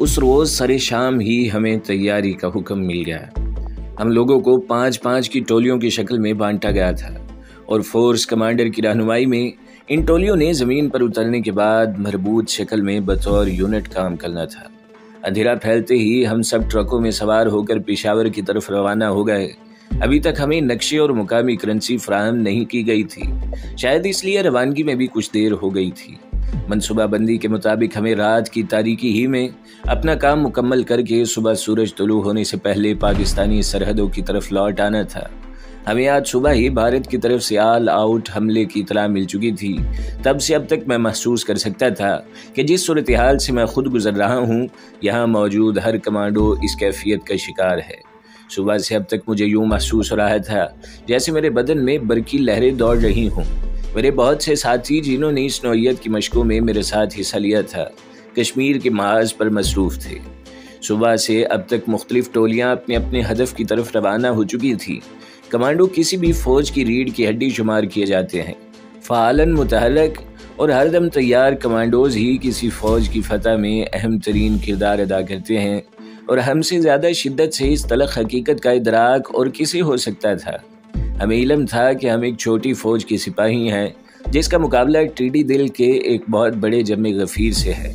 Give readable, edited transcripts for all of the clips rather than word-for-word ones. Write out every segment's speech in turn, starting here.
उस रोज सरे शाम ही हमें तैयारी का हुक्म मिल गया। हम लोगों को 5-5 की टोलियों की शक्ल में बांटा गया था और फोर्स कमांडर की रहनुमाई में इन टोलियों ने जमीन पर उतरने के बाद मरबूत शक्ल में बतौर यूनिट काम करना था। अंधेरा फैलते ही हम सब ट्रकों में सवार होकर पेशावर की तरफ रवाना हो गए। अभी तक हमें नक्शे और मुकामी करेंसी फराहम नहीं की गई थी, शायद इसलिए रवानगी में भी कुछ देर हो गई थी। मनसूबाबंदी के मुताबिक हमें रात की तारीकी ही में अपना काम मुकम्मल करके सुबह सूरज तुलू होने से पहले पाकिस्तानी सरहदों की तरफ लौट आना था। हमें आज सुबह ही भारत की तरफ से ऑल आउट हमले की इतला मिल चुकी थी। तब से अब तक मैं महसूस कर सकता था कि जिस सूरत हाल से मैं खुद गुजर रहा हूँ, यहाँ मौजूद हर कमांडो इस कैफियत का शिकार है। सुबह से अब तक मुझे यूँ महसूस हो रहा था जैसे मेरे बदन में बरकी लहरें दौड़ रही हों। मेरे बहुत से साथी जिन्होंने इस नौइयत की मशकों में मेरे साथ हिस्सा लिया था, कश्मीर के महाज पर मसरूफ़ थे। सुबह से अब तक मुख्तलिफ टोलियाँ अपने अपने हदफ की तरफ रवाना हो चुकी थी। कमांडो किसी भी फ़ौज की रीढ़ की हड्डी शुमार किए जाते हैं। फ़ालन मुतहरक और हरदम तैयार कमांडोज़ ही किसी फ़ौज की फतह में अहम तरीन किरदार अदा करते हैं और हमसे ज़्यादा शिद्दत से इस तलख हकीकत का इदराक और किसे हो सकता था। हमें इल्म था कि हम एक छोटी फ़ौज के सिपाही हैं जिसका मुकाबला टीडी दिल के एक बहुत बड़े जमे गफ़ीर से है।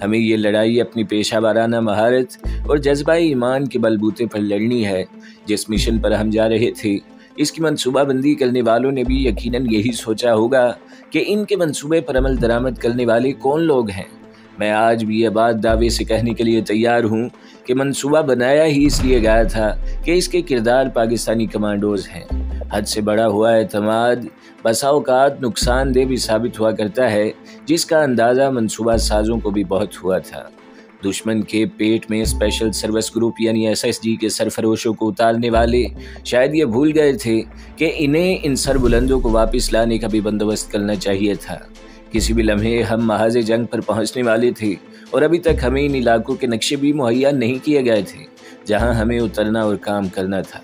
हमें ये लड़ाई अपनी पेशा वाराना महारत और जज्बा ईमान के बलबूते पर लड़नी है। जिस मिशन पर हम जा रहे थे, इसकी मनसूबाबंदी करने वालों ने भी यकीनन यही सोचा होगा कि इनके मंसूबे पर अमल दरामद करने वाले कौन लोग हैं। मैं आज भी ये बात दावे से कहने के लिए तैयार हूँ कि मंसूबा बनाया ही इसलिए गया था कि इसके किरदार पाकिस्तानी कमांडोज़ हैं। हद से बड़ा हुआ एतमाद बसा औकात नुकसानदेह भी साबित हुआ करता है, जिसका अंदाज़ा मंसूबा साजों को भी बहुत हुआ था। दुश्मन के पेट में स्पेशल सर्विस ग्रुप यानी SSG के सरफरोशों को उतारने वाले शायद ये भूल गए थे कि इन्हें इन सरबुलंदों को वापस लाने का भी बंदोबस्त करना चाहिए था। किसी भी लम्हे हम महाज़ जंग पर पहुंचने वाले थे और अभी तक हमें इन इलाकों के नक्शे भी मुहैया नहीं किए गए थे जहां हमें उतरना और काम करना था।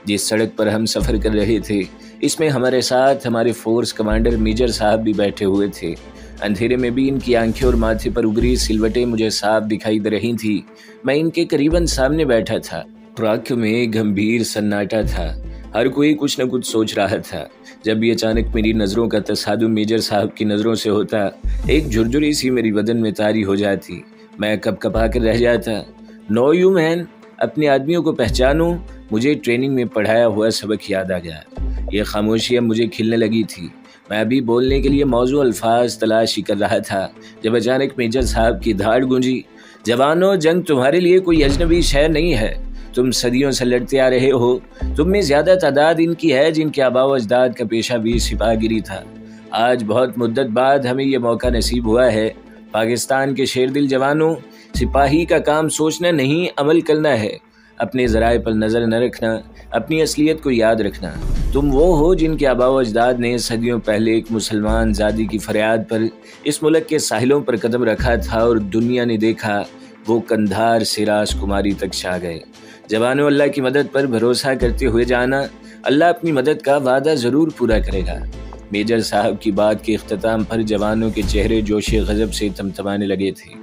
जिस सड़क पर हम सफ़र कर रहे थे, इसमें हमारे साथ हमारे फोर्स कमांडर मेजर साहब भी बैठे हुए थे। अंधेरे में भी इनकी आंखें और माथे पर उगरी सिलवटें मुझे साफ दिखाई दे रही थी। मैं इनके करीबन सामने बैठा था। ट्रक में गंभीर सन्नाटा था, हर कोई कुछ न कुछ सोच रहा था। जब भी अचानक मेरी नज़रों का तसादुम मेजर साहब की नज़रों से होता, एक झुरझुरी सी मेरी बदन में तारी हो जाती। मैं कपकपा कर रह जाता। नो यू मैन, अपने आदमियों को पहचानो। मुझे ट्रेनिंग में पढ़ाया हुआ सबक याद आ गया। ये खामोशी अब मुझे खिलने लगी थी। मैं अभी बोलने के लिए मौजू अल्फाज तलाश ही कर रहा था जब अचानक मेजर साहब की धाड़ गूंजी, जवानों, जंग तुम्हारे लिए कोई अजनबी शय नहीं है। तुम सदियों से लड़ते आ रहे हो। तुम में ज़्यादा तादाद इनकी है जिनके आबाओ अजदाद का पेशा भी सिपाहगिरी था। आज बहुत मुद्दत बाद हमें यह मौका नसीब हुआ है। पाकिस्तान के शेरदिल जवानों, सिपाही का काम सोचना नहीं, अमल करना है। अपने ज़राए पर नज़र न रखना, अपनी असलियत को याद रखना। तुम वो हो जिनके आबाओ अजदाद ने सदियों पहले एक मुसलमान ज़ादी की फरियाद पर इस मुल्क के साहिलों पर कदम रखा था और दुनिया ने देखा वो कंधार से राजकुमारी तक छा गए। जवानों, अल्लाह की मदद पर भरोसा करते हुए जाना, अल्लाह अपनी मदद का वादा ज़रूर पूरा करेगा। मेजर साहब की बात के इख्तिताम पर जवानों के चेहरे जोशे गज़ब से तमतमाने लगे थे।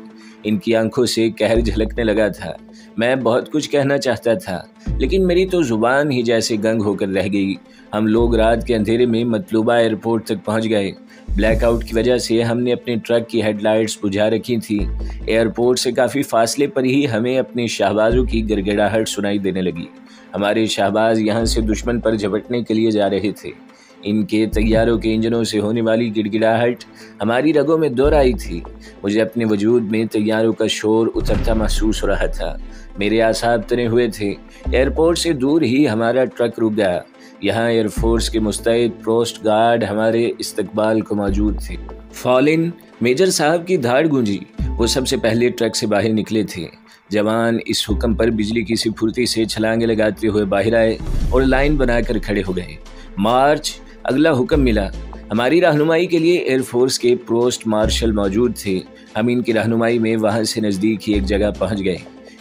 इनकी आंखों से कहर झलकने लगा था। मैं बहुत कुछ कहना चाहता था, लेकिन मेरी तो ज़ुबान ही जैसे गंग होकर रह गई। हम लोग रात के अंधेरे में मतलूबा एयरपोर्ट तक पहुंच गए। ब्लैकआउट की वजह से हमने अपने ट्रक की हेडलाइट्स बुझा रखी थी। एयरपोर्ट से काफ़ी फासले पर ही हमें अपने शाहबाजों की गिड़गिड़ाहट सुनाई देने लगी। हमारे शाहबाज यहाँ से दुश्मन पर झपटने के लिए जा रहे थे। इनके तैयारों के इंजनों से होने वाली गिड़गिड़ाहट हमारी रगों में दोहराई थी। मुझे अपने वजूद में तैयारों का शोर उतरता महसूस हो रहा था। मेरे आसाब तने हुए थे। एयरपोर्ट से दूर ही हमारा ट्रक रुक गया। यहाँ एयरफोर्स के मुस्तैद पोस्ट गार्ड हमारे इस्तकबाल को मौजूद थे। फॉलिन, मेजर साहब की धाड़ गूंजी। वो सबसे पहले ट्रक से बाहर निकले थे। जवान इस हुक्म पर बिजली की सी फुर्ती से छलांगे लगाते हुए बाहर आए और लाइन बनाकर खड़े हो गए। मार्च। अगला हुक्म मिला। हमारी रहनुमाई के लिए एयरफोर्स के पोस्ट मार्शल मौजूद थे। हम इनकी रहनुमाई में वहाँ से नज़दीक ही एक जगह पहुँच गए।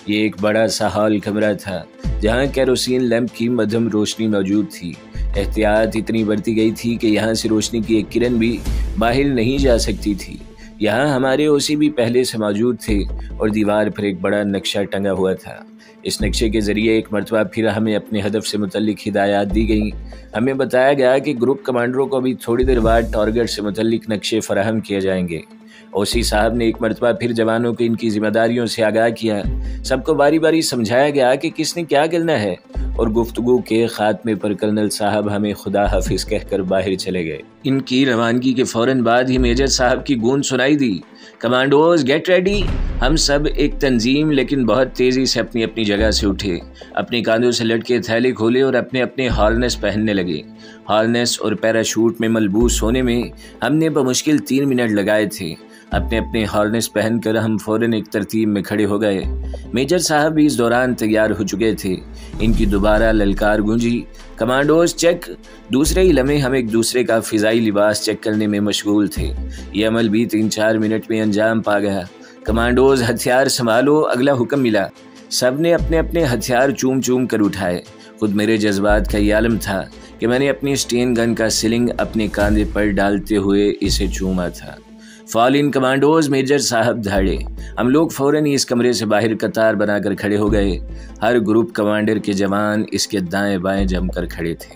ये एक बड़ा सा हॉल कमरा था जहाँ केरोसिन लैंप की मध्यम रोशनी मौजूद थी। एहतियात इतनी बढ़ती गई थी कि यहाँ से रोशनी की एक किरण भी बाहर नहीं जा सकती थी। یہاں ہمارے اوسی بھی پہلے سے موجود تھے اور دیوار پر ایک بڑا نقشہ ٹنگا ہوا تھا۔ اس نقشے کے ذریعے ایک مرتبہ پھر ہمیں اپنے ہدف سے متعلق ہدایات دی گئیں۔ ہمیں بتایا گیا کہ گروپ کمانڈروں کو ابھی تھوڑی دیر بعد ٹارگٹ سے متعلق نقشے فراہم کیے جائیں گے۔ اوسی صاحب نے ایک مرتبہ پھر جوانوں کو ان کی ذمہ داریوں سے آگاہ کیا۔ سب کو باری باری سمجھایا گیا کہ کس نے کیا کرنا ہے، اور گفتگو کے خاتمے پر کرنل صاحب ہمیں خدا حافظ کہہ کر باہر چلے گئے۔ ان کی روانگی کے فوراً بعد ہی میجر صاحب کی گونج سنائی دی، کمانڈوز گیٹ ریڈی۔ ہم سب ایک تنظیم لیکن بہت تیزی سے اپنی اپنی جگہ سے اٹھے، اپنے کاندھوں سے لٹکے تھیلے کھولے اور اپنے اپنے ہارنس پہننے لگے۔ ہارنس اور پیراشوٹ میں ملبوس ہونے میں ہم نے بمشکل 3 منٹ لگائے تھے۔ اپنے اپنے ہارنس پہن کر ہم فوراً ایک ترتیب میں کھڑے ہو گئے۔ میجر صاحب بھی اس دوران تیار ہو چکے تھے۔ ان کی دوبارہ للکار گونجی، کمانڈوز چیک۔ دوسرے ہی لمحے ہم ایک دوسرے کا فضائی لباس چیک کرنے میں مشغول تھے۔ یہ عمل بھی 3-4 منٹ میں انجام پا گیا۔ کمانڈوز ہتھیار سنبھالو، اگلا حکم ملا۔ سب نے اپنے اپنے ہتھیار چوم چوم کر اٹھائے۔ خود میرے جذبات کا یہ عالم تھا کہ میں نے اپنی سٹین گن کا سلنگ اپنے کاندھے پر ڈالتے ہوئے اسے چوما تھا۔ فال ان کمانڈوز، میجر صاحب دھاڑے۔ ہم لوگ فوراً ہی اس کمرے سے باہر قطار بنا کر کھڑے ہو گئے۔ ہر گروپ کمانڈر کے جوان اس کے دائیں بائیں جم کر کھڑے تھے۔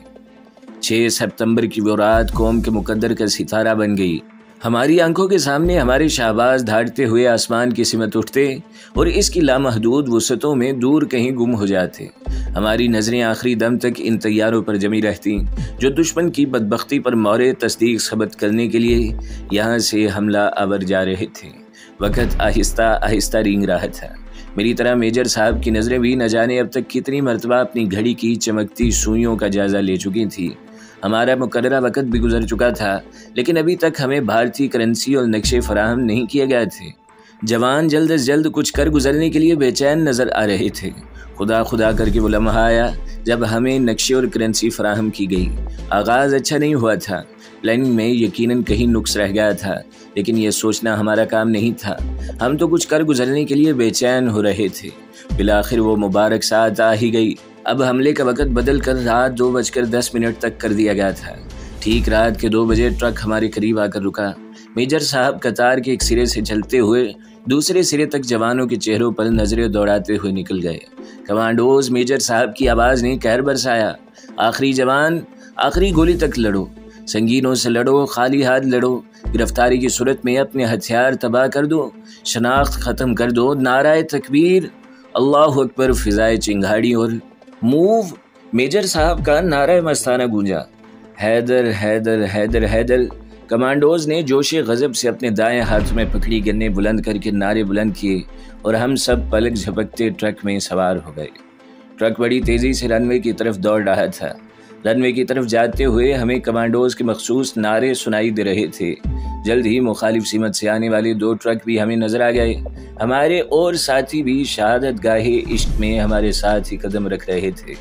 6 ستمبر کی وہ رات قوم کے مقدر کا ستارہ بن گئی۔ ہماری آنکھوں کے سامنے ہمارے شہباز دھاڑتے ہوئے آسمان کی سمت اٹھتے اور اس کی لامحدود وسعتوں میں دور کہیں گم ہو جاتے۔ ہماری نظریں آخری دم تک ان طیاروں پر جمی رہتی جو دشمن کی بدبختی پر مورے تصدیق ثبت کرنے کے لیے یہاں سے حملہ آور جا رہے تھے۔ وقت آہستہ آہستہ رینگ رہا تھا۔ میری طرح میجر صاحب کی نظریں بھی نہ جانے اب تک کتنی مرتبہ اپنی گھڑی کی چمکتی سوئیوں کا جائزہ لے چکی تھی۔ ہمارا مقررہ وقت بھی گزر چکا تھا، لیکن ابھی تک ہمیں بھارتی کرنسی اور نقشے فراہم نہیں کیے گئے تھے۔ جوان جلد از جلد کچھ کر گزرنے کے لیے بے چین نظر آ رہے تھے۔ خدا خدا کر کے وہ لمحہ آیا جب ہمیں نقشے اور کرنسی فراہم کی گئی۔ آغاز اچھا نہیں ہوا تھا۔ پلاننگ میں یقیناً کہیں نقص رہ گیا تھا، لیکن یہ سوچنا ہمارا کام نہیں تھا۔ ہم تو کچھ کر گزرنے کے لیے بے چین ہو رہے تھے۔ بالآخر وہ مبارک ساعت آ ہی گئی۔ اب حملے کا وقت بدل کر رات 2:10 تک کر دیا گیا تھا۔ ٹھیک رات کے 2 بجے ٹرک ہمارے قریب آ کر رکا۔ میجر صاحب قطار کے ایک سرے سے چلتے ہوئے دوسرے سرے تک جوانوں کے چہروں پر نظریں دوڑاتے ہوئے نکل گئے۔ کمانڈوز، میجر صاحب کی آواز نے قہر برسایا۔ آخری جوان، آخری گولی تک لڑو، سنگینوں سے لڑو، خالی ہاتھ لڑو، گرفتاری کی صورت میں اپنے ہتھیار تباہ کر دو، شناخت ختم کر دو، نعرہ تکبیر، اللہ اکبر، فضائے چنگاڑی اور موو۔ میجر صاحب کا نعرہ مستانہ گونجا، حیدر حیدر حیدر حیدر۔ کمانڈوز نے جوش غضب سے اپنے دائیں ہاتھ میں پکڑی گنیں بلند کر کے نعرے بلند کیے اور ہم سب پلک جھپکتے ٹرک میں سوار ہو گئے۔ ٹرک بڑی تیزی سے رن وے کی طرف دوڑ رہا تھا۔ رن وے کی طرف جاتے ہوئے ہمیں کمانڈوز کے مخصوص نعرے سنائی دے رہے تھے۔ جلد ہی مخالف سمت سے آنے والے 2 ٹرک بھی ہمیں نظر آ گئے۔ ہمارے اور ساتھی بھی شہادت گاہ عشق میں ہمارے ساتھ ہی قدم رکھ رہے تھے۔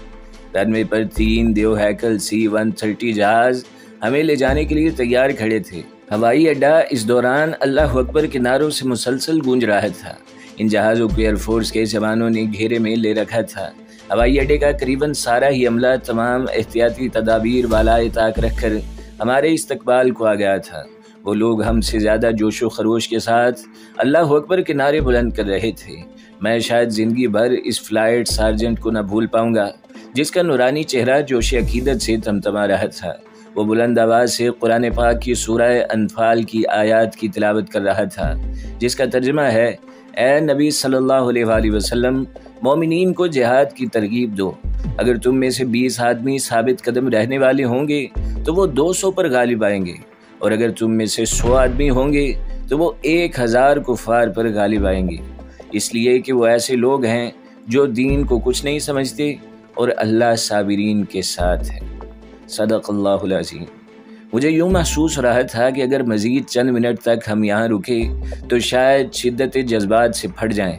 رن وے پر 3 دیو ہیکل C-130 جہاز ہمیں لے جانے کے لیے تیار کھڑے تھے۔ ہوائی اڈا اس دوران اللہ اکبر کے نعروں سے مسلسل گونج رہا تھا۔ ان جہازوں کو ایئر فورس کے جوانوں نے گھیرے میں لے رکھا تھا۔ ہوائی اڈے کا قریباً سارا ہی عملہ تمام احتیاطی تدابیر بالائے طاق رکھ کر ہمارے استقبال کو آ گیا تھا۔ وہ لوگ ہم سے زیادہ جوش و خروش کے ساتھ اللہ اکبر کے نعرے بلند کر رہے تھے۔ میں شاید زندگی بھر اس فلائٹ سارجنٹ کو نہ بھول پاؤں گا جس کا نورانی چہرہ جوش عقیدت سے تمتما رہا تھا۔ وہ بلند آواز سے قرآن پاک کی سورہ انفال کی آیات کی تلاوت کر رہا تھا، جس کا ترجمہ ہے: اے نبی صلی اللہ علیہ وآلہ وسلم، مومنین کو جہاد کی ترغیب دو۔ اگر تم میں سے 20 آدمی ثابت قدم رہنے والے ہوں گے تو وہ 200 پر غالب آئیں گے، اور اگر تم میں سے 100 آدمی ہوں گے تو وہ 1000 کفار پر غالب آئیں گے، اس لیے کہ وہ ایسے لوگ ہیں جو دین کو کچھ نہیں سمجھتے اور اللہ صابرین کے ساتھ ہے۔ صدق اللہ العظیم۔ مجھے یوں محسوس ہو رہا تھا کہ اگر مزید چند منٹ تک ہم یہاں رکے تو شاید شدت جذبات سے پھٹ جائیں۔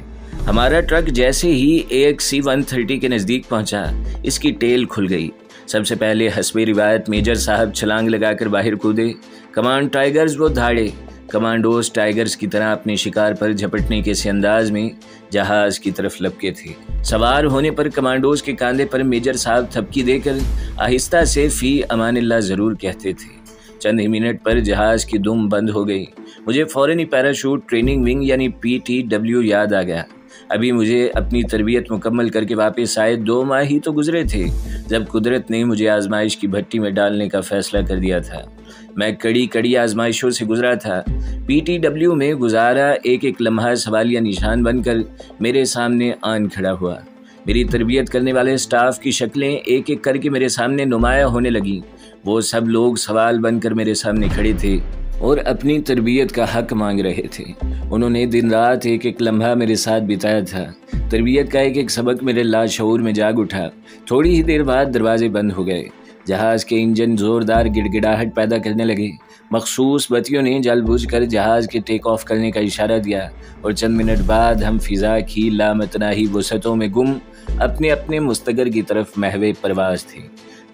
ہمارا ٹرک جیسے ہی ایک C-130 کے نزدیک پہنچا، اس کی ٹیل کھل گئی۔ سب سے پہلے حسب روایت میجر صاحب چھلانگ لگا کر باہر کودے۔ کمانڈ ٹائیگرز وہ دھاڑے۔ کمانڈوز ٹائیگرز کی طرح اپنے شکار پر جھپٹنے کے سے انداز میں جہاز کی طرف لپکے تھے۔ سوار ہونے پر کمانڈوز کے کاندھے پر میجر صاحب تھپکی دے کر آہستہ سے فی امان اللہ ضرور کہتے تھے۔ चंद ही मिनट पर जहाज़ की दुम बंद हो गई। मुझे फ़ौरन ही पैराशूट ट्रेनिंग विंग यानी PTW याद आ गया। अभी मुझे अपनी तरबियत मुकम्मल करके वापस आए 2 माह ही तो गुजरे थे जब कुदरत ने मुझे आजमाइश की भट्टी में डालने का फ़ैसला कर दिया था। मैं कड़ी आजमाइशों से गुजरा था। PTW में गुजारा एक एक लम्हा सवालिया निशान बनकर मेरे सामने आन खड़ा हुआ। मेरी तरबियत करने वाले स्टाफ की शक्लें एक एक करके मेरे सामने नुमायाँ होने लगीं। वो सब लोग सवाल बनकर मेरे सामने खड़े थे और अपनी तरबियत का हक मांग रहे थे। उन्होंने दिन रात एक एक लम्हा मेरे साथ बिताया था। तरबियत का एक एक सबक मेरे लाशऊर में जाग उठा। थोड़ी ही देर बाद दरवाजे बंद हो गए। जहाज़ के इंजन ज़ोरदार गिड़गिड़ाहट पैदा करने लगे। मखसूस बत्तियों ने जानबूझकर जहाज़ के टेक ऑफ करने का इशारा दिया और चंद मिनट बाद हम फ़िज़ा की लामतनाही वसतों में गुम अपने अपने मुस्तकर की तरफ महवे परवाज़ थे।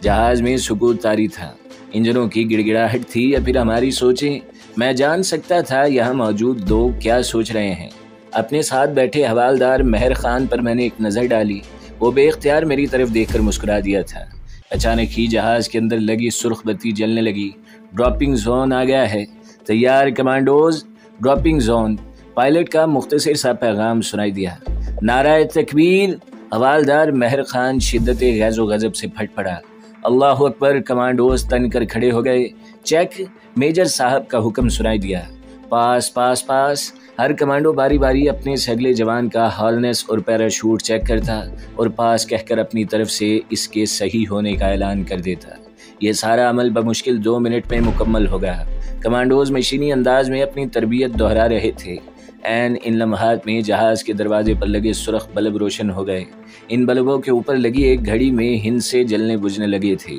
जहाज़ में सुकूत तारी था। इंजनों की गिड़गिड़ाहट थी या फिर हमारी सोचें, मैं जान सकता था यहाँ मौजूद लोग क्या सोच रहे हैं। अपने साथ बैठे हवालदार मेहर खान पर मैंने एक नज़र डाली। वो बेख्तियार मेरी तरफ देखकर मुस्कुरा दिया था। अचानक ही जहाज़ के अंदर लगी सुर्ख बत्ती जलने लगी। ड्रॉपिंग जोन आ गया है, तैयार कमांडोज, ड्रॉपिंग जोन। पायलट का मुख्तसर सा पैगाम सुनाई दिया। नाराए तकबीर। हवालदार मेहर खान शिद्दत गैज़ो गज़ब से फट पड़ा। अल्लाह अकबर। कमांडोज तन कर खड़े हो गए। चेक। मेजर साहब का हुक्म सुनाई दिया। पास पास पास। हर कमांडो बारी बारी अपने से अगले जवान का हार्नेस और पैराशूट चेक करता और पास कहकर अपनी तरफ से इसके सही होने का ऐलान कर देता। ये सारा अमल बमुश्किल 2 मिनट में मुकम्मल हो गया। कमांडोज मशीनी अंदाज में अपनी तरबियत दोहरा रहे थे। एन इन लम्हात में जहाज़ के दरवाजे पर लगे सुर्ख बल्ब रोशन हो गए। इन बल्बों के ऊपर लगी एक घड़ी में हिंद से जलने बुझने लगे थे।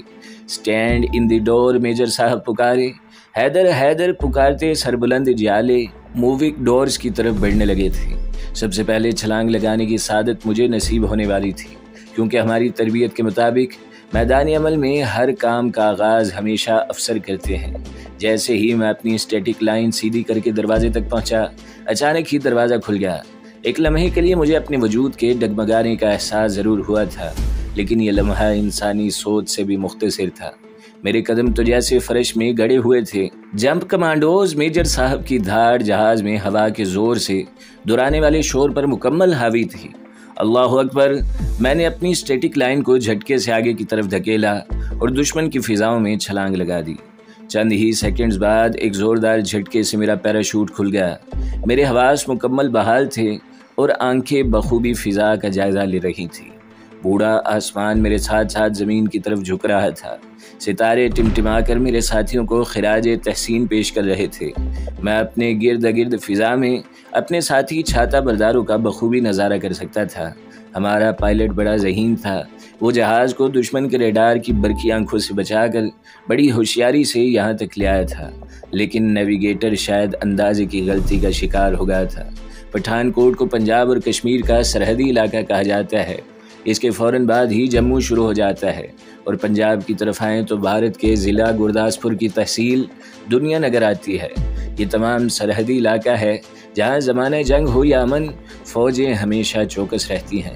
Stand in the door major साहब पुकारे। हैदर हैदर पुकारते सरबुलंद जाले मूविंग डोर्स की तरफ बढ़ने लगे थे। सबसे पहले छलांग लगाने की सादत मुझे नसीब होने वाली थी, क्योंकि हमारी तरबियत के मुताबिक मैदानी अमल में हर काम का आगाज़ हमेशा अफसर करते हैं। जैसे ही मैं अपनी स्टैटिक लाइन सीधी करके दरवाजे तक पहुंचा, अचानक ही दरवाज़ा खुल गया। एक लम्हे के लिए मुझे अपने वजूद के डगमगाने का एहसास ज़रूर हुआ था, लेकिन यह लम्हा इंसानी सोच से भी मुख्तसर था। मेरे कदम तो जैसे फर्श में गड़े हुए थे। Jump commandos. मेजर साहब की धार जहाज़ में हवा के ज़ोर से दुराने वाले शोर पर मुकम्मल हावी थी। अल्लाह अकबर। मैंने अपनी स्टैटिक लाइन को झटके से आगे की तरफ धकेला और दुश्मन की फ़िज़ाओं में छलांग लगा दी। चंद ही सेकंड्स बाद एक ज़ोरदार झटके से मेरा पैराशूट खुल गया। मेरे हवास मुकम्मल बहाल थे और आंखें बखूबी फ़िज़ा का जायज़ा ले रही थी। बूढ़ा आसमान मेरे साथ साथ ज़मीन की तरफ झुक रहा था। सितारे टिमटिमा कर मेरे साथियों को खिराज तहसीन पेश कर रहे थे। मैं अपने गिर्द गिर्द फ़िज़ा में अपने साथी छाता बरदारों का बखूबी नज़ारा कर सकता था। हमारा पायलट बड़ा ज़हीन था। वो जहाज़ को दुश्मन के रेडार की बरकी आंखों से बचाकर बड़ी होशियारी से यहाँ तक ले आया था, लेकिन नेविगेटर शायद अंदाजे की गलती का शिकार हो गया था। पठानकोट को पंजाब और कश्मीर का सरहदी इलाका कहा जाता है। इसके फ़ौरन बाद ही जम्मू शुरू हो जाता है और पंजाब की तरफ आएँ तो भारत के ज़िला गुरदासपुर की तहसील दुनिया नगर आती है। ये तमाम सरहदी इलाका है जहाँ ज़माने जंग हो या अमन, फ़ौजें हमेशा चौकस रहती हैं।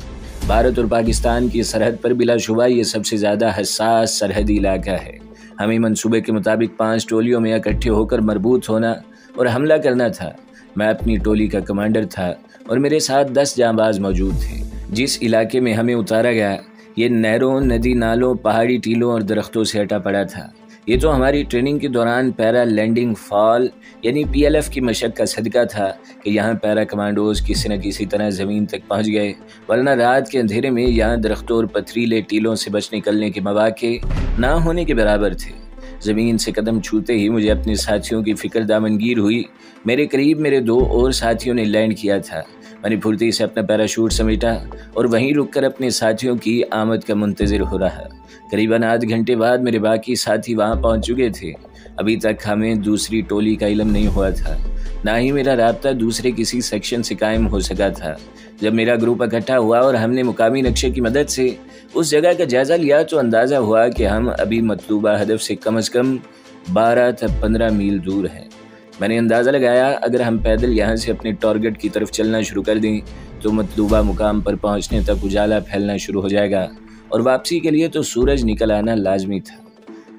भारत और पाकिस्तान की सरहद पर बिलाशुबा ये सबसे ज़्यादा हसास सरहदी इलाका है। हमें मंसूबे के मुताबिक 5 टोलियों में इकट्ठे होकर मरबूत होना और हमला करना था। मैं अपनी टोली का कमांडर था और मेरे साथ 10 जांबाज मौजूद थे। जिस इलाके में हमें उतारा गया ये नहरों, नदी नालों, पहाड़ी टीलों और दरख्तों से हटा पड़ा था। ये तो हमारी ट्रेनिंग के दौरान पैरा लैंडिंग फॉल यानी PLF की मशक का सदका था कि यहाँ पैरा कमांडोज किसी न किसी तरह ज़मीन तक पहुँच गए, वरना रात के अंधेरे में यहाँ दरख्तों और पथरीले टीलों से बच निकलने के मौके ना होने के बराबर थे। ज़मीन से कदम छूते ही मुझे अपने साथियों की फ़िक्र दामनगीर हुई। मेरे करीब मेरे 2 और साथियों ने लैंड किया था। मैंने फुर्ती से अपना पैराशूट समेटा और वहीं रुककर अपने साथियों की आमद का मुंतज़िर हो रहा। करीबन आध घंटे बाद मेरे बाकी साथी वहां पहुंच चुके थे। अभी तक हमें दूसरी टोली का इल्म नहीं हुआ था, ना ही मेरा राब्ता दूसरे किसी सेक्शन से कायम हो सका था। जब मेरा ग्रुप इकट्ठा हुआ और हमने मुकामी नक्शे की मदद से उस जगह का जायज़ा लिया तो अंदाज़ा हुआ कि हम अभी मतलूबा हदफ से कम 12 से 15 मील दूर हैं। मैंने अंदाज़ा लगाया अगर हम पैदल यहाँ से अपने टारगेट की तरफ चलना शुरू कर दें तो मतलूबा मुकाम पर पहुँचने तक उजाला फैलना शुरू हो जाएगा और वापसी के लिए तो सूरज निकल आना लाजमी था।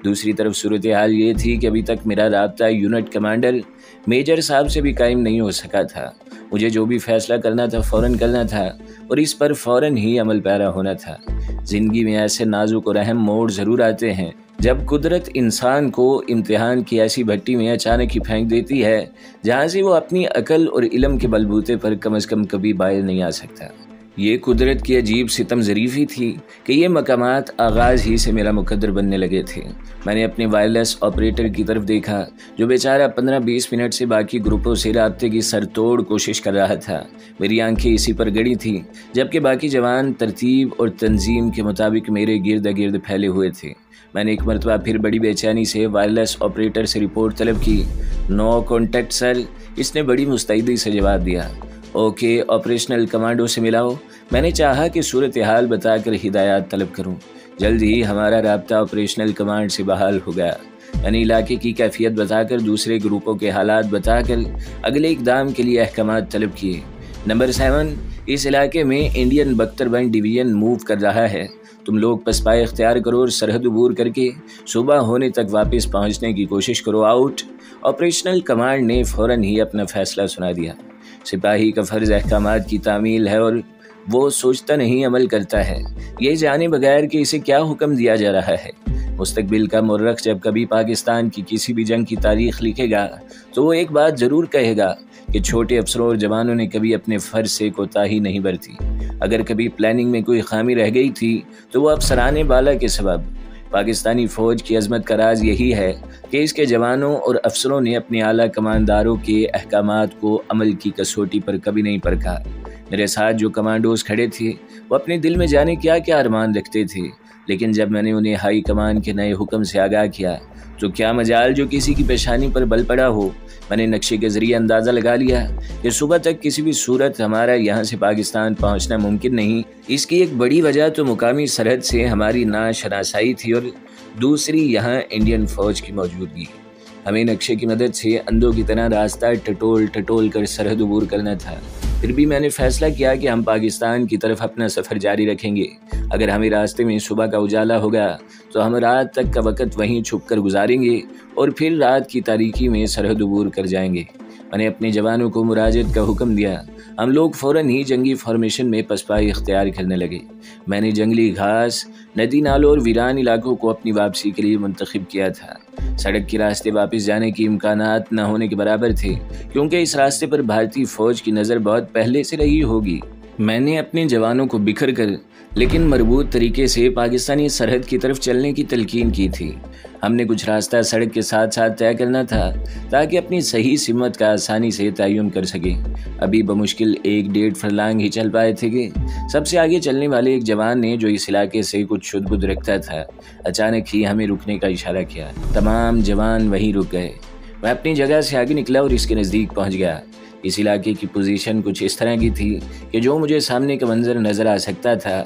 दूसरी तरफ सूरत हाल ये थी कि अभी तक मेरा राब्ता यूनिट कमांडर मेजर साहब से भी कायम नहीं हो सका था। मुझे जो भी फैसला करना था फ़ौरन करना था और इस पर फ़ौरन ही अमल पैरा होना था। ज़िंदगी में ऐसे नाजुक और अहम मोड़ ज़रूर आते हैं जब कुदरत इंसान को इम्तिहान की ऐसी भट्टी में अचानक ही फेंक देती है जहाँ से वो अपनी अकल और इल्म के बलबूते पर कम से कम कभी बाहर नहीं आ सकता। ये कुदरत की अजीब सितम ज़रीफ़ी थी कि ये मकामात आगाज़ ही से मेरा मुकद्दर बनने लगे थे। मैंने अपने वायरलेस ऑपरेटर की तरफ देखा जो बेचारा 15-20 मिनट से बाकी ग्रुपों से राब्ते की सरतोड़ कोशिश कर रहा था। मेरी आंखें इसी पर गड़ी थी जबकि बाकी जवान तरतीब और तंजीम के मुताबिक मेरे गिर्द गिर्द फैले हुए थे। मैंने एक मरतबा फिर बड़ी बेचैनी से वायरलेस ऑपरेटर से रिपोर्ट तलब की। नो कॉन्टैक्ट सर, इसने बड़ी मुस्तैदी से जवाब दिया। ओके, ऑपरेशनल कमांडो से मिलाओ। मैंने चाहा कि सूरत हाल बताकर हिदायत तलब करूं। जल्द ही हमारा राब्ता ऑपरेशनल कमांड से बहाल हो गया। यानी इलाके की कैफियत बताकर, दूसरे ग्रुपों के हालात बताकर अगले इक़दाम के लिए अहकामात तलब किए। नंबर 7, इस इलाके में इंडियन बख्तरबंद डिवीज़न मूव कर रहा है। तुम लोग पसपाए इख्तियार करो और सरहद अबूर करके सुबह होने तक वापस पहुंचने की कोशिश करो। आउट। ऑपरेशनल कमांड ने फ़ौरन ही अपना फैसला सुना दिया। सिपाही का फ़र्ज़ अहकामात की तामील है और वो सोचता नहीं अमल करता है, ये जाने बगैर कि इसे क्या हुक्म दिया जा रहा है। मुस्तकबिल का मुर्रख जब कभी पाकिस्तान की किसी भी जंग की तारीख़ लिखेगा तो वो एक बात ज़रूर कहेगा कि छोटे अफसरों और जवानों ने कभी अपने फ़र्ज़ से कोताही नहीं बरती। अगर कभी प्लानिंग में कोई खामी रह गई थी तो वो अफसराने बाला के सबब। पाकिस्तानी फ़ौज की अज़मत का राज यही है कि इसके जवानों और अफसरों ने अपने आला कमांडारों के अहकामात को अमल की कसौटी पर कभी नहीं परखा। मेरे साथ जो कमांडोज खड़े थे वो अपने दिल में जाने क्या क्या अरमान रखते थे, लेकिन जब मैंने उन्हें हाई कमान के नए हुक्म से आगाह किया तो क्या मजाल जो किसी की पेशानी पर बल पड़ा हो। मैंने नक्शे के ज़रिए अंदाज़ा लगा लिया कि सुबह तक किसी भी सूरत हमारा यहाँ से पाकिस्तान पहुँचना मुमकिन नहीं। इसकी एक बड़ी वजह तो मुकामी सरहद से हमारी नाशनासाई थी और दूसरी यहाँ इंडियन फ़ौज की मौजूदगी। हमें नक्शे की मदद से अंधों की तरह रास्ता टटोल कर सरहद अबूर करना था। फिर भी मैंने फैसला किया कि हम पाकिस्तान की तरफ अपना सफ़र जारी रखेंगे। अगर हमें रास्ते में सुबह का उजाला होगा तो हम रात तक का वक्त वहीं छुप कर गुजारेंगे और फिर रात की तारीकी में सरहद अबूर कर जाएंगे। मैंने अपने जवानों को मुराजत का हुक्म दिया। हम लोग फ़ौरन ही जंगी फॉर्मेशन में पसपाई इख्तियार करने लगे। मैंने जंगली घास, नदी नालों और वीरान इलाकों को अपनी वापसी के लिए मुंतखब किया था। सड़क के रास्ते वापस जाने की इम्कानात न होने के बराबर थे क्योंकि इस रास्ते पर भारतीय फ़ौज की नज़र बहुत पहले से रही होगी। मैंने अपने जवानों को बिखर कर लेकिन मरबूत तरीके से पाकिस्तानी सरहद की तरफ चलने की तलकीन की थी। हमने कुछ रास्ता सड़क के साथ साथ तय करना था ताकि अपनी सही सिमत का आसानी से तयन कर सके। अभी बमुश्किल 1-1.5 फरलांग ही चल पाए थे कि सबसे आगे चलने वाले एक जवान ने, जो इस इलाके से कुछ शुद्ध-बुद्ध रखता था, अचानक ही हमें रुकने का इशारा किया। तमाम जवान वहीं रुक गए। मैं अपनी जगह से आगे निकला और इसके नज़दीक पहुँच गया। इस इलाके की पोजीशन कुछ इस तरह की थी कि जो मुझे सामने का मंजर नज़र आ सकता था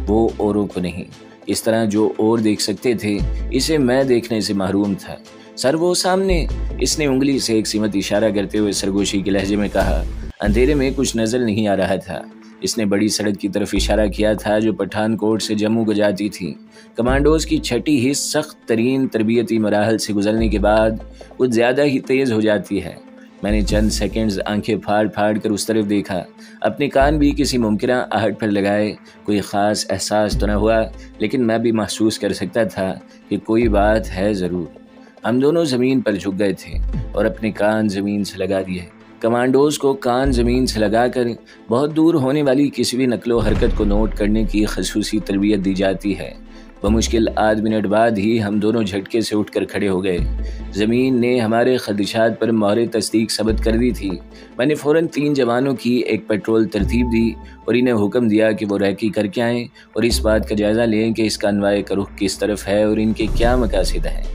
वो औरों को नहीं। इस तरह जो और देख सकते थे इसे मैं देखने से महरूम था। सर वो सामने, इसने उंगली से एक सिमत इशारा करते हुए सरगोशी के लहजे में कहा। अंधेरे में कुछ नज़र नहीं आ रहा था। इसने बड़ी सड़क की तरफ इशारा किया था जो पठानकोट से जम्मू को जाती थी। कमांडोज की छठी ही सख्त तरीन तरबियती मराहल से गुजरने के बाद कुछ ज़्यादा ही तेज़ हो जाती है। मैंने चंद सेकंड्स आंखें फाड़ कर उस तरफ देखा। अपने कान भी किसी मुमकिना आहट पर लगाए। कोई ख़ास एहसास तो न हुआ, लेकिन मैं भी महसूस कर सकता था कि कोई बात है ज़रूर। हम दोनों ज़मीन पर झुक गए थे और अपने कान ज़मीन से लगा दिए। कमांडोज़ को कान ज़मीन से लगाकर बहुत दूर होने वाली किसी भी नकलो हरकत को नोट करने की खसूसी तरबियत दी जाती है। बमुश्किल आध मिनट बाद ही हम दोनों झटके से उठकर खड़े हो गए। ज़मीन ने हमारे खदशात पर मोहर तस्दीक सबत कर दी थी। मैंने फ़ौरन 3 जवानों की एक पेट्रोल तरतीब दी और इन्हें हुक्म दिया कि वो रैकी करके आएँ और इस बात का जायज़ा लें कि इसका अन्वाए का रुख किस तरफ है और इनके क्या मकासद हैं।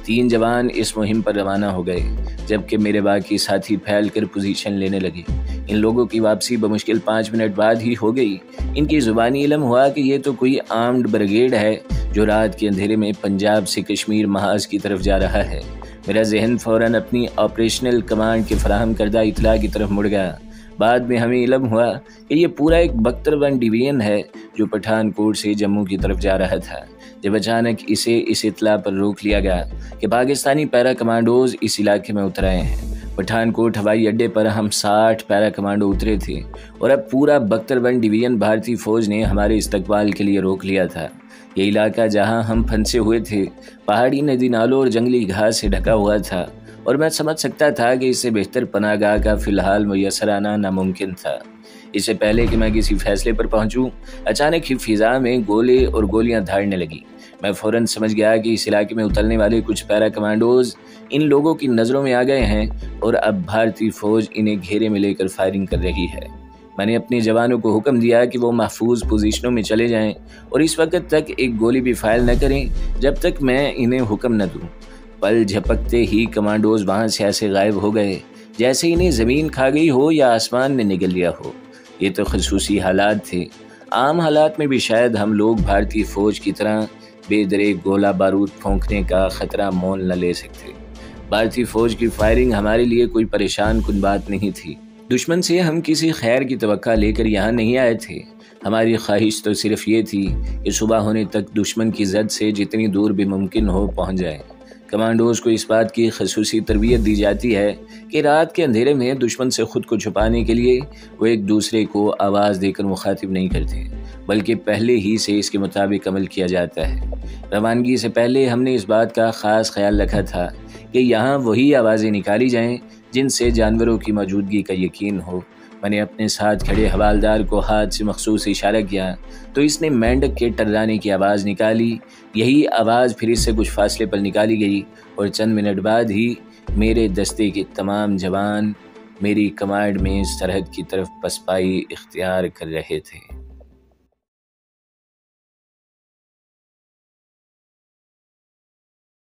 3 जवान इस मुहिम पर रवाना हो गए, जबकि मेरे बाकी साथी फैल कर पोजीशन लेने लगे। इन लोगों की वापसी बमुश्किल 5 मिनट बाद ही हो गई। इनकी ज़ुबानी इल्म हुआ कि ये तो कोई आर्म्ड ब्रिगेड है जो रात के अंधेरे में पंजाब से कश्मीर महाज की तरफ जा रहा है। मेरा जहन फ़ौरन अपनी ऑपरेशनल कमांड के फराहम करदा इतला की तरफ मुड़ गया। बाद में हमें इल्म हुआ कि ये पूरा एक बख्तरबंद डिवीज़न है जो पठानकोट से जम्मू की तरफ जा रहा था। جب اچانک اسے اس اطلاع پر روک لیا گیا کہ پاکستانی پیرا کمانڈوز اس علاقے میں اتر آئے ہیں۔ پٹھان کوٹ ہوائی اڈے پر ہم 60 پیرا کمانڈو اترے تھے اور اب پورا بختر-بند ڈویژن بھارتی فوج نے ہمارے استقبال کے لیے روک لیا تھا۔ یہ علاقہ جہاں ہم پھنسے ہوئے تھے پہاڑی ندی نالوں اور جنگلی گھاس سے ڈھکا ہوا تھا، اور میں سمجھ سکتا تھا کہ اس سے بہتر پناہ گاہ کا فی الحال میسر آنا ناممکن تھا۔ اس سے پہلے کہ میں کسی فیصلے پر پہنچوں، اچانک ہی فضا میں گولے اور گولیاں دھاڑنے لگی۔ میں فوراً سمجھ گیا کہ اس علاقے میں اترنے والے کچھ پیرا کمانڈوز ان لوگوں کی نظروں میں آ گئے ہیں اور اب بھارتی فوج انہیں گھیرے میں لے کر فائرنگ کر رہی ہے۔ میں نے اپنے جوانوں کو حکم دیا کہ وہ محفوظ پوزیشنوں میں چلے جائیں اور اس وقت تک ایک گولی بھی فائر نہ کریں جب تک میں انہیں حکم نہ دوں۔ پل جھپکتے ہی کمانڈوز وہاں سے ایسے غائب ہو گئے جیسے انہیں زمین کھا گئی ہو یا آسمان نے نگل لیا ہو۔ یہ تو خصوصی حالات تھے، عام حالات میں بھی شاید ہم لوگ بھارتی فوج کی طرح بے درے گولہ بارود پھونکنے کا خطرہ مول نہ لے سکتے۔ بھارتی فوج کی فائرنگ ہمارے لیے کوئی پریشان کن بات نہیں تھی۔ دشمن سے ہم کسی خیر کی توقع لے کر یہاں نہیں آئے تھے۔ ہماری خواہش تو صرف یہ تھی کہ صبح ہونے تک دشمن کی زد سے جتنی دور بھی ممکن ہو پہنچ جائے۔ کمانڈوز کو اس بات کی خصوصی تربیت دی جاتی ہے کہ رات کے اندھیرے میں دشمن سے خود کو چھپانے کے لیے وہ ایک دوسرے کو آواز دے کر مخاطب نہیں کرتے، بلکہ پہلے ہی سے اس کے مطابق عمل کیا جاتا ہے۔ روانگی سے پہلے ہم نے اس بات کا خاص خیال رکھا تھا کہ یہاں وہی آوازیں نکالی جائیں جن سے جانوروں کی موجودگی کا یقین ہو۔ میں نے اپنے ساتھ کھڑے حوالدار کو ہاتھ سے مخصوص اشارہ کیا تو اس نے مینڈک کے ٹررانے کی آواز نکالی۔ یہی آواز پھر اس سے کچھ فاصلے پر نکالی گئی اور چند منٹ بعد ہی میرے دستے کے تمام جوان میری کمانڈ میں سرحد کی طرف پسپائی اختیار کر رہے تھے۔